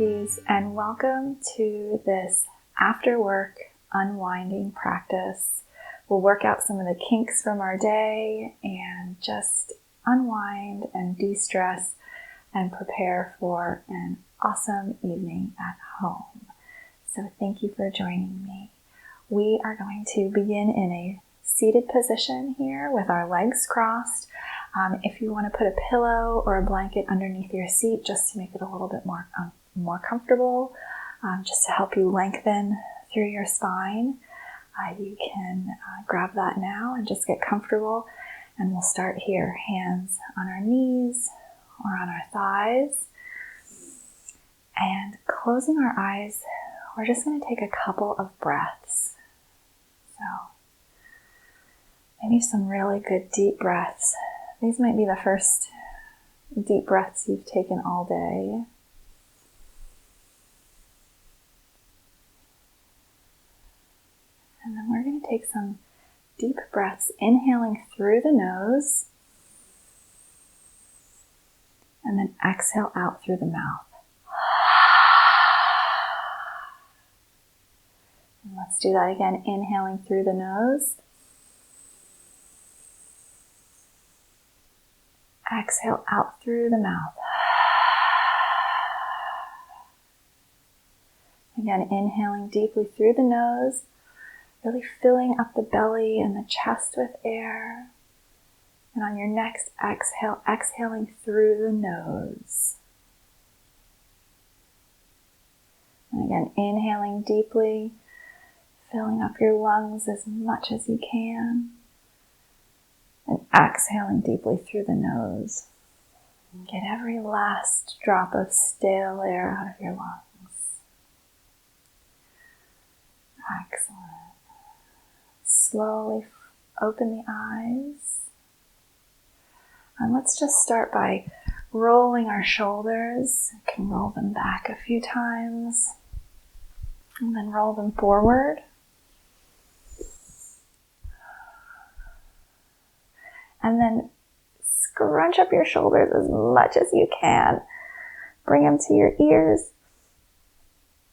sweeties, and welcome to this after work unwinding practice. We'll work out some of the kinks from our day and just unwind and de-stress and prepare for an awesome evening at home. So thank you for joining me. We are going to begin in a seated position here with our legs crossed. If you want to put a pillow or a blanket underneath your seat just to make it a little bit more comfortable, just to help you lengthen through your spine, you can grab that now and just get comfortable. And we'll start here, hands on our knees or on our thighs. And closing our eyes, we're just going to take a couple of breaths. So maybe some really good deep breaths. These might be the first deep breaths you've taken all day. And then we're going to take some deep breaths, inhaling through the nose, and then exhale out through the mouth. And let's do that again, inhaling through the nose. Exhale out through the mouth. Again, inhaling deeply through the nose, really filling up the belly and the chest with air. And on your next exhale, exhaling through the nose. And again, inhaling deeply, filling up your lungs as much as you can. And exhaling deeply through the nose. And get every last drop of stale air out of your lungs. Excellent. Slowly open the eyes. And let's just start by rolling our shoulders. You can roll them back a few times. And then roll them forward. And then scrunch up your shoulders as much as you can. Bring them to your ears.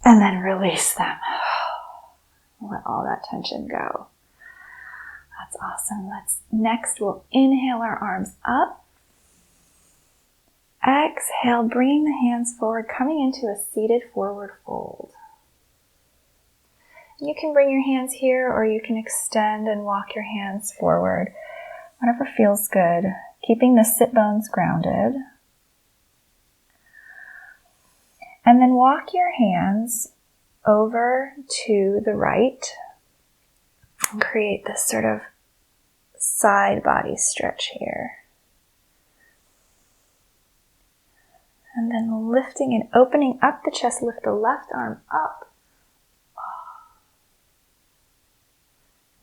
And then release them. Let all that tension go. That's awesome. Next, we'll inhale our arms up. Exhale, bringing the hands forward, coming into a seated forward fold. You can bring your hands here, or you can extend and walk your hands forward. Whatever feels good, keeping the sit bones grounded. And then walk your hands over to the right and create this sort of side body stretch here. And then lifting and opening up the chest, lift the left arm up.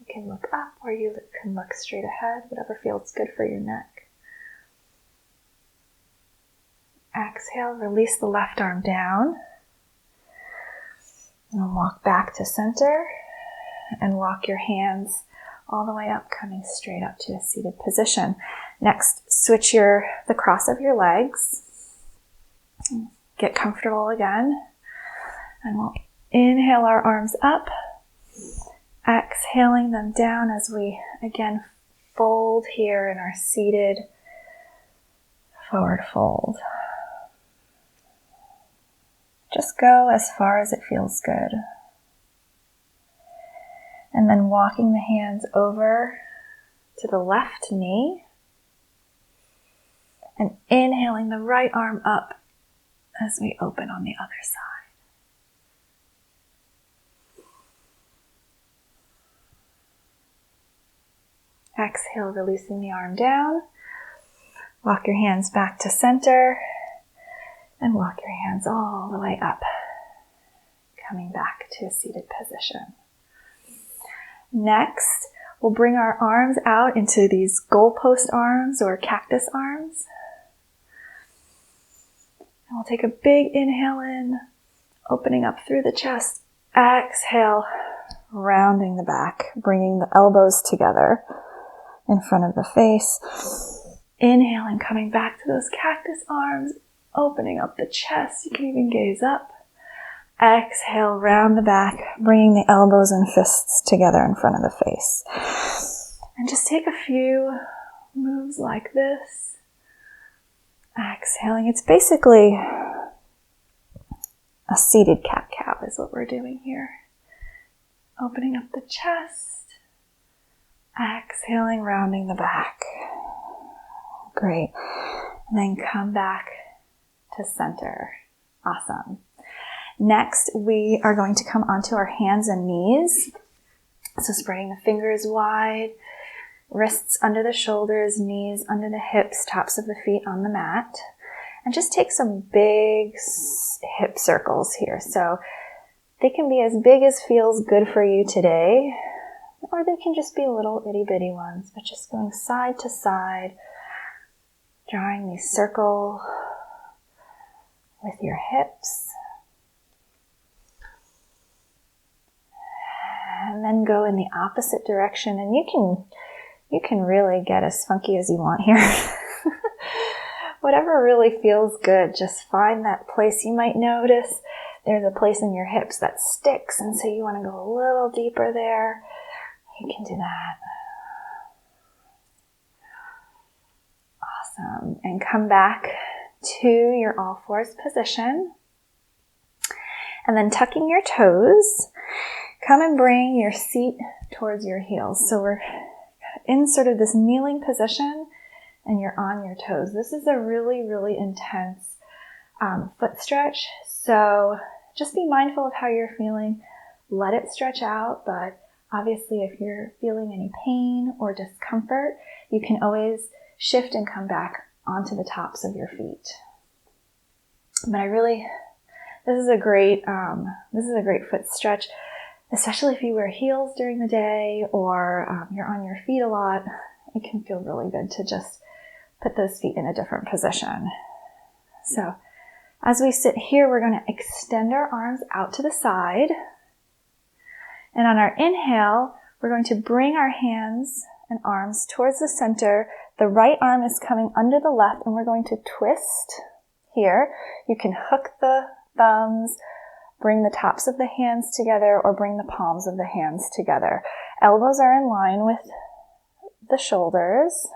You can look up or you can look straight ahead, whatever feels good for your neck. Exhale, release the left arm down. And walk back to center and walk your hands all the way up, coming straight up to a seated position. Next, switch the cross of your legs. Get comfortable again. And we'll inhale our arms up. Exhaling them down as we again fold here in our seated forward fold. Just go as far as it feels good. And then walking the hands over to the left knee and inhaling the right arm up as we open on the other side. Exhale, releasing the arm down. Walk your hands back to center and walk your hands all the way up, coming back to a seated position. Next, we'll bring our arms out into these goalpost arms or cactus arms. And we'll take a big inhale in, opening up through the chest. Exhale, rounding the back, bringing the elbows together in front of the face. Inhaling, coming back to those cactus arms, opening up the chest. You can even gaze up. Exhale, round the back, bringing the elbows and fists together in front of the face. And just take a few moves like this. Exhaling. It's basically a seated cat-cow is what we're doing here. Opening up the chest. Exhaling, rounding the back. Great. And then come back to center. Awesome. Next, we are going to come onto our hands and knees. So spreading the fingers wide, wrists under the shoulders, knees under the hips, tops of the feet on the mat. And just take some big hip circles here. So they can be as big as feels good for you today, or they can just be little itty bitty ones, but just going side to side, drawing these circles with your hips. And then go in the opposite direction, and you can really get as funky as you want here. Whatever really feels good, just find that place. You might notice there's a place in your hips that sticks, and so you want to go a little deeper there. You can do that. Awesome. And come back to your all fours position. And then tucking your toes, come and bring your seat towards your heels. So we're in sort of this kneeling position and you're on your toes. This is a really, really intense foot stretch. So just be mindful of how you're feeling. Let it stretch out, but obviously if you're feeling any pain or discomfort, you can always shift and come back onto the tops of your feet. But this is a great foot stretch, especially if you wear heels during the day or you're on your feet a lot. It can feel really good to just put those feet in a different position. So as we sit here, we're going to extend our arms out to the side. And on our inhale, we're going to bring our hands and arms towards the center. The right arm is coming under the left, and we're going to twist here. You can hook the thumbs, bring the tops of the hands together, or bring the palms of the hands together. Elbows are in line with the shoulders.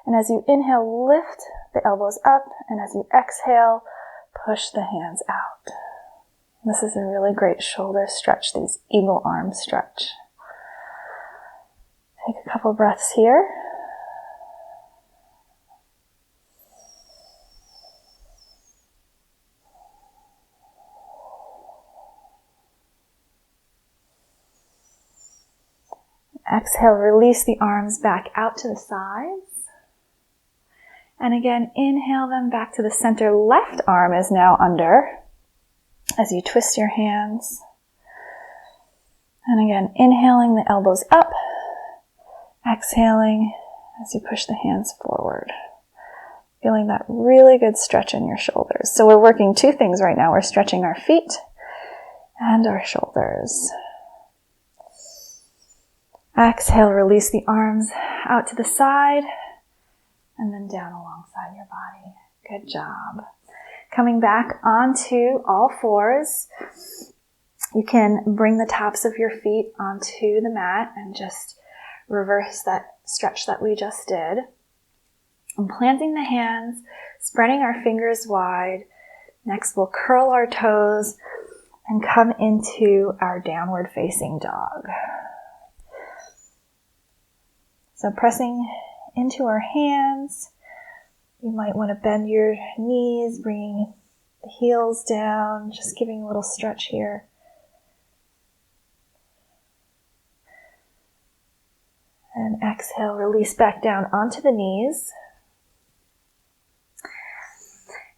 And as you inhale, lift the elbows up, and as you exhale, push the hands out. This is a really great shoulder stretch, these eagle arm stretch. Take a couple breaths here. Exhale, release the arms back out to the sides. And again, inhale them back to the center. Left arm is now under as you twist your hands. And again, inhaling the elbows up. Exhaling as you push the hands forward. Feeling that really good stretch in your shoulders. So we're working two things right now. We're stretching our feet and our shoulders. Exhale, release the arms out to the side and then down alongside your body. Good job. Coming back onto all fours, you can bring the tops of your feet onto the mat and just reverse that stretch that we just did. And planting the hands, spreading our fingers wide. Next, we'll curl our toes and come into our downward facing dog. So pressing into our hands, you might want to bend your knees, bringing the heels down, just giving a little stretch here. And exhale, release back down onto the knees.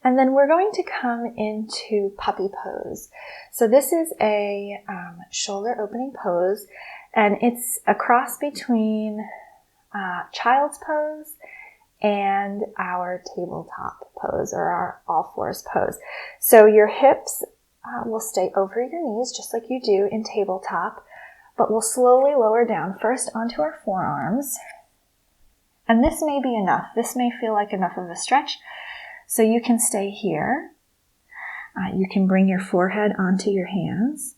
And then we're going to come into puppy pose. So this is a shoulder opening pose, and it's a cross between child's pose and our tabletop pose, or our all fours pose. So your hips will stay over your knees just like you do in tabletop, but we'll slowly lower down first onto our forearms. And this may be enough. This may feel like enough of a stretch. So you can stay here. You can bring your forehead onto your hands,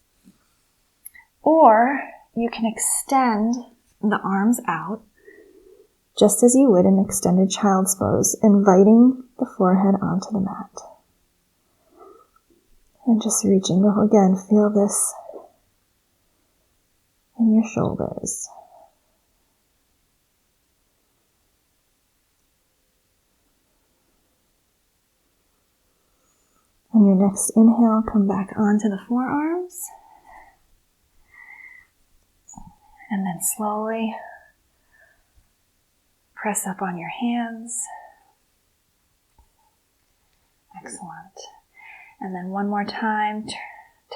or you can extend the arms out just as you would in extended child's pose, inviting the forehead onto the mat. And just reaching to, again, feel this in your shoulders. On your next inhale, come back onto the forearms. And then slowly press up on your hands. Excellent. And then one more time,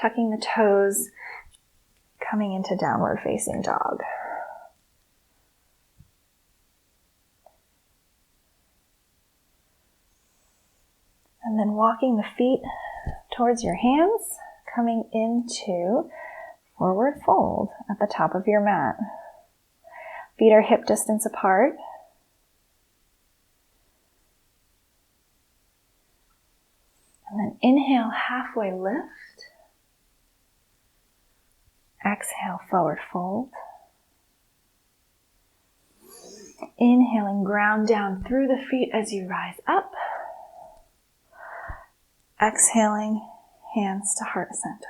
tucking the toes, coming into downward facing dog. And then walking the feet towards your hands, coming into forward fold at the top of your mat. Feet are hip distance apart. And then inhale, halfway lift. Exhale, forward fold. Inhaling, ground down through the feet as you rise up. Exhaling, hands to heart center.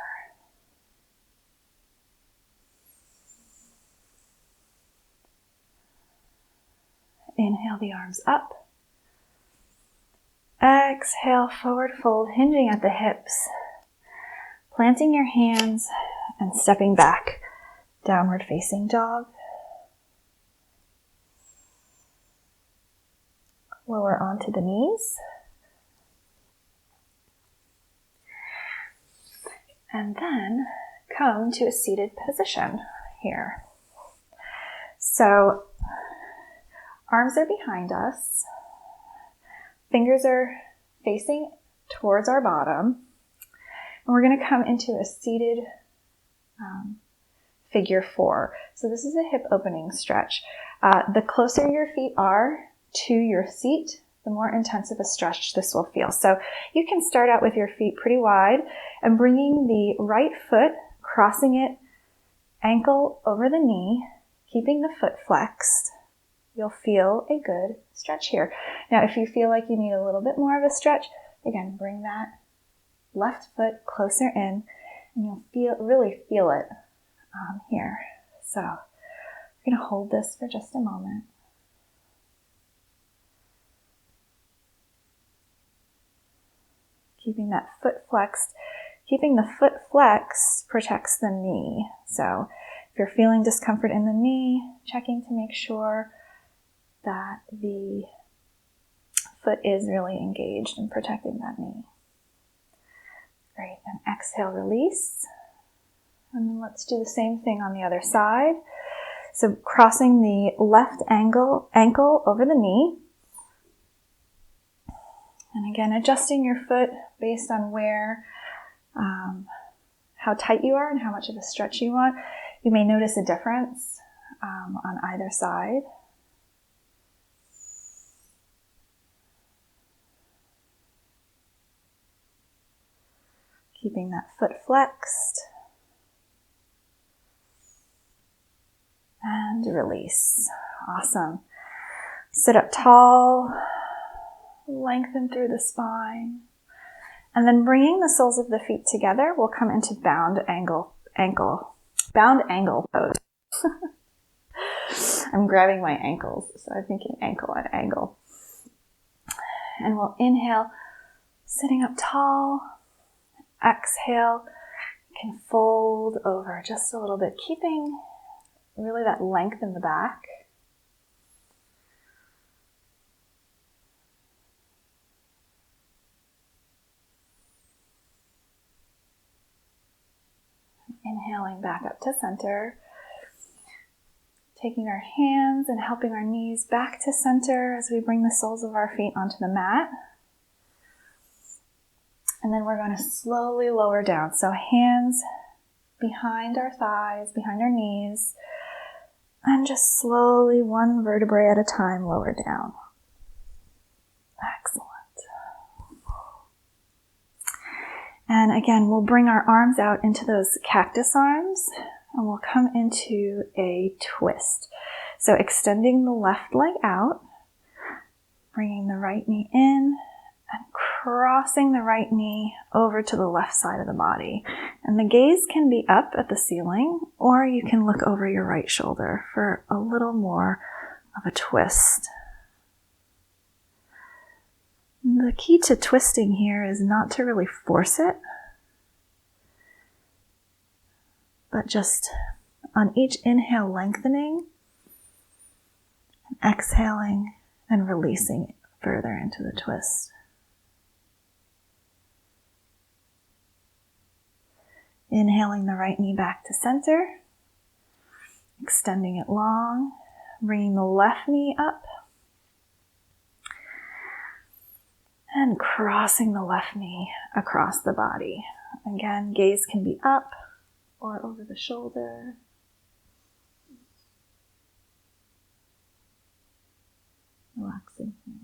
Inhale the arms up. Exhale, forward fold, hinging at the hips. Planting your hands and stepping back, downward facing dog. Lower onto the knees. And then come to a seated position here. So, arms are behind us. Fingers are facing towards our bottom. And we're going to come into a seated figure 4. So this is a hip opening stretch. The closer your feet are to your seat, the more intensive a stretch this will feel. So you can start out with your feet pretty wide and bringing the right foot, crossing it ankle over the knee, keeping the foot flexed. You'll feel a good stretch here. Now, if you feel like you need a little bit more of a stretch, again, bring that left foot closer in and you'll really feel it here. So we're going to hold this for just a moment. Keeping that foot flexed. Keeping the foot flexed protects the knee. So if you're feeling discomfort in the knee, checking to make sure that the foot is really engaged in protecting that knee. Great, and exhale, release. And then let's do the same thing on the other side. So crossing the left ankle over the knee. And again, adjusting your foot based on where, how tight you are and how much of a stretch you want. You may notice a difference on either side. Keeping that foot flexed. And release. Awesome. Sit up tall. Lengthen through the spine. And then bringing the soles of the feet together, we'll come into bound angle pose. I'm grabbing my ankles, so I'm thinking ankle and angle. And we'll inhale, sitting up tall. Exhale, you can fold over just a little bit, keeping really that length in the back. Inhaling back up to center. Taking our hands and helping our knees back to center as we bring the soles of our feet onto the mat. And then we're going to slowly lower down. So hands behind our thighs, behind our knees, and just slowly, one vertebrae at a time, lower down. Excellent. And again, we'll bring our arms out into those cactus arms and we'll come into a twist. So extending the left leg out, bringing the right knee in and crossing the right knee over to the left side of the body. And the gaze can be up at the ceiling, or you can look over your right shoulder for a little more of a twist. The key to twisting here is not to really force it, but just on each inhale lengthening, and exhaling and releasing it further into the twist. Inhaling the right knee back to center, extending it long, bringing the left knee up, and crossing the left knee across the body. Again, gaze can be up or over the shoulder. Relaxing here.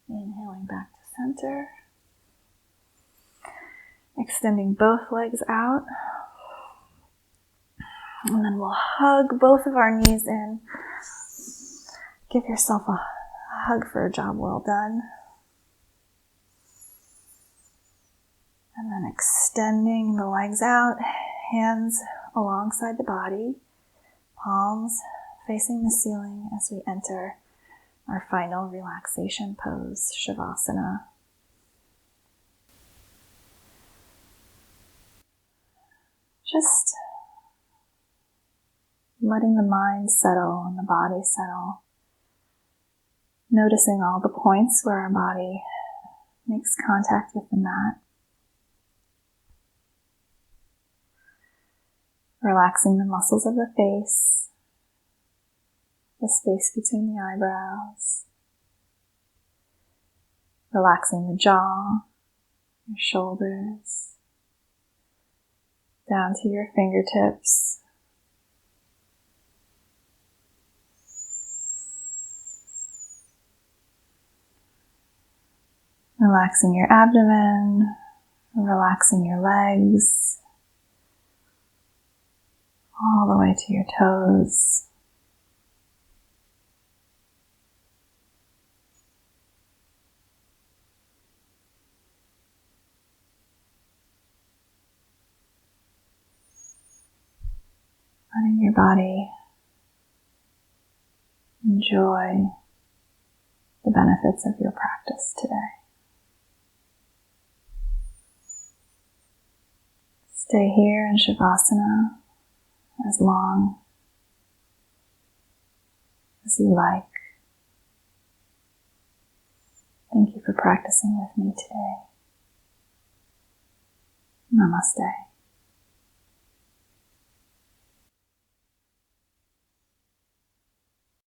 Inhaling back to center. Extending both legs out. And then we'll hug both of our knees in. Give yourself a hug for a job well done. And then extending the legs out, hands alongside the body, palms facing the ceiling as we enter our final relaxation pose, Shavasana. Just letting the mind settle and the body settle. Noticing all the points where our body makes contact with the mat. Relaxing the muscles of the face, the space between the eyebrows. Relaxing the jaw, your shoulders, down to your fingertips. Relaxing your abdomen, relaxing your legs, all the way to your toes. Letting your body enjoy the benefits of your practice today. Stay here in Shavasana as long as you like. Thank you for practicing with me today. Namaste.